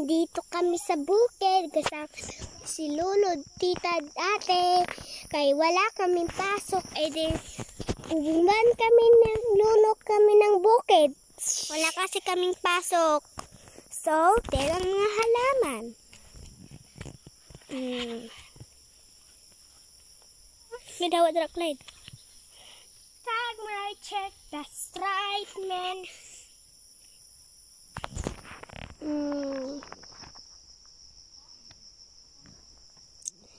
Nandito kami sa bukid kasama si Lolo, tita, ate. Kaya wala kaming pasok. Pumuntan kami ng Lolo kami ng bukid. Wala kasi kaming pasok. So, telang mga halaman. May daw drag light. Tag my check, that's right, man.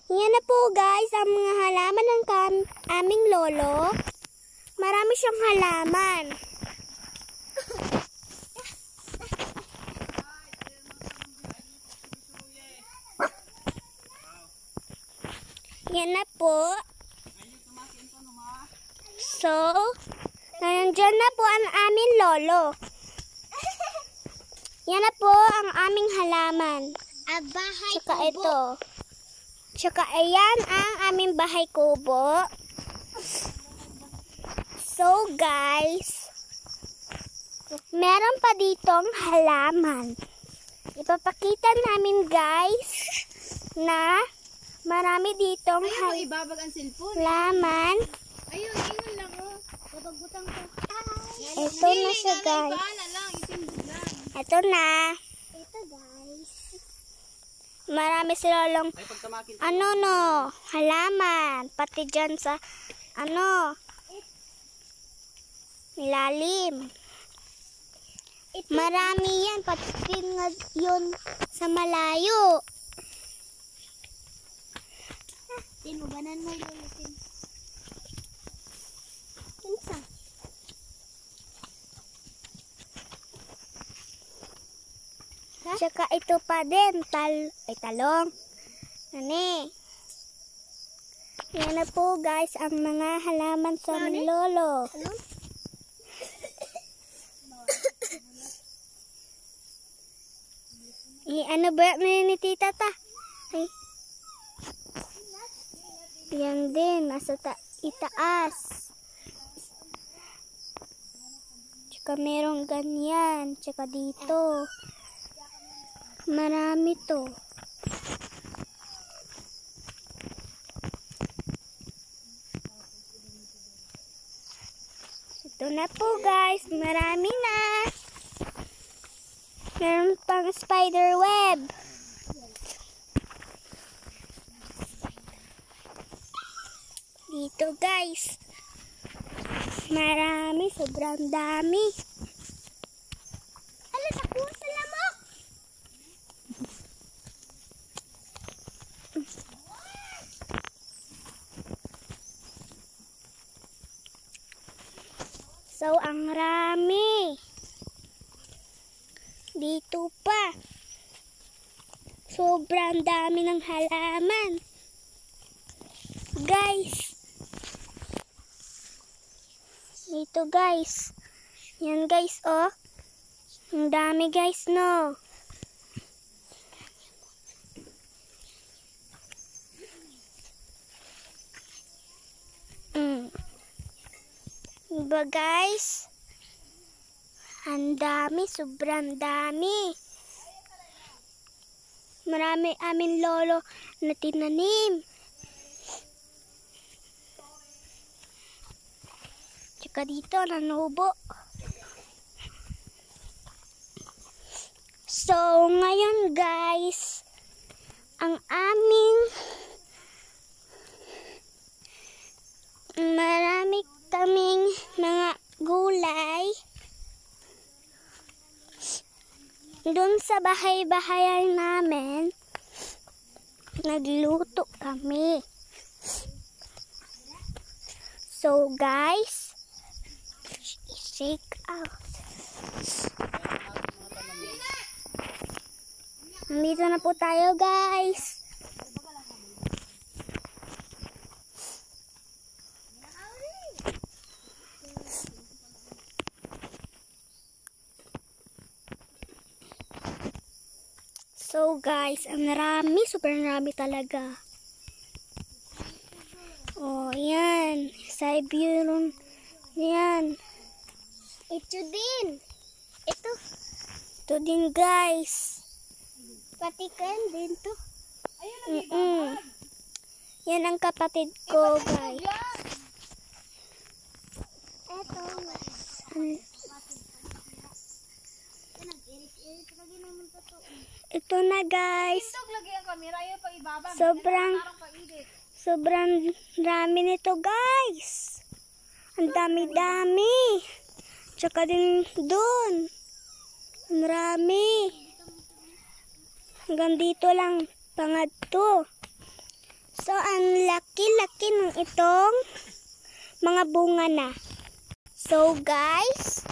Yan na po guys, ang mga halaman ng aming lolo. Marami siyang halaman. Yan na po. So, nandiyan na po ang aming lolo. Yan na po ang aming halaman. Bahay tsaka kubo. Ito. Tsaka ayan ang aming bahay kubo. So guys, meron pa ditong halaman. Ipapakita namin guys na marami ditong halaman. Ayun, ingon lang oh. Papagbutang ko. Ito na siya guys. Ito na. Ito guys. Marami silang halaman. Pati dyan sa nilalim. Marami yan. Pati din yun sa malayo. Tinuganan mo yun. Pinsa. Tsaka ito pa din, talong. Nani. Yan na po guys, ang mga halaman sa aming lolo. Ano ba ni tita ta? Ay. Yan din, nasa itaas. Tsaka merong ganyan, tsaka dito. Marami to. Ito na po guys. Marami na. Meron pang spider web. Dito guys. Marami. Sobrang dami. Alas ako sa lamok. So, ang rami. Dito pa. Sobrang dami ng halaman. Guys. Dito guys. Yan guys, oh. Ang dami guys, no. Diba guys? Ang dami, sobrang dami. Marami amin lolo na tinanim. Tsaka dito nanubo. So, ngayon guys, ang aming marami kaming mga gulay doon sa bahay-bahayan namin. Nagluto kami. So guys, shake out. Nandito na po tayo guys. So guys, ang marami, sobrang marami talaga. Oh, yan. Siberian. Yan. Ito din. Ito din guys. Pati Ken din to. Ayun, nagbibabag. Yan ang kapatid ko, Pati guys. yan. Eto. Ito na, guys. Tindog lagi ang kamera. Ayaw pa ibabag. Sobrang- Parang painit. Sobrang dami nito, guys. Ang dami-dami. Tsaka din dun. Ang rami. Hanggang dito lang pangadto. So, ang laki-laki ng itong mga bunga na. So, guys,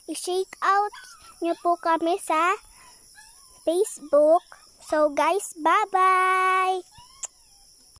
i-shake out nyo po kami sa Facebook. So, guys, bye-bye!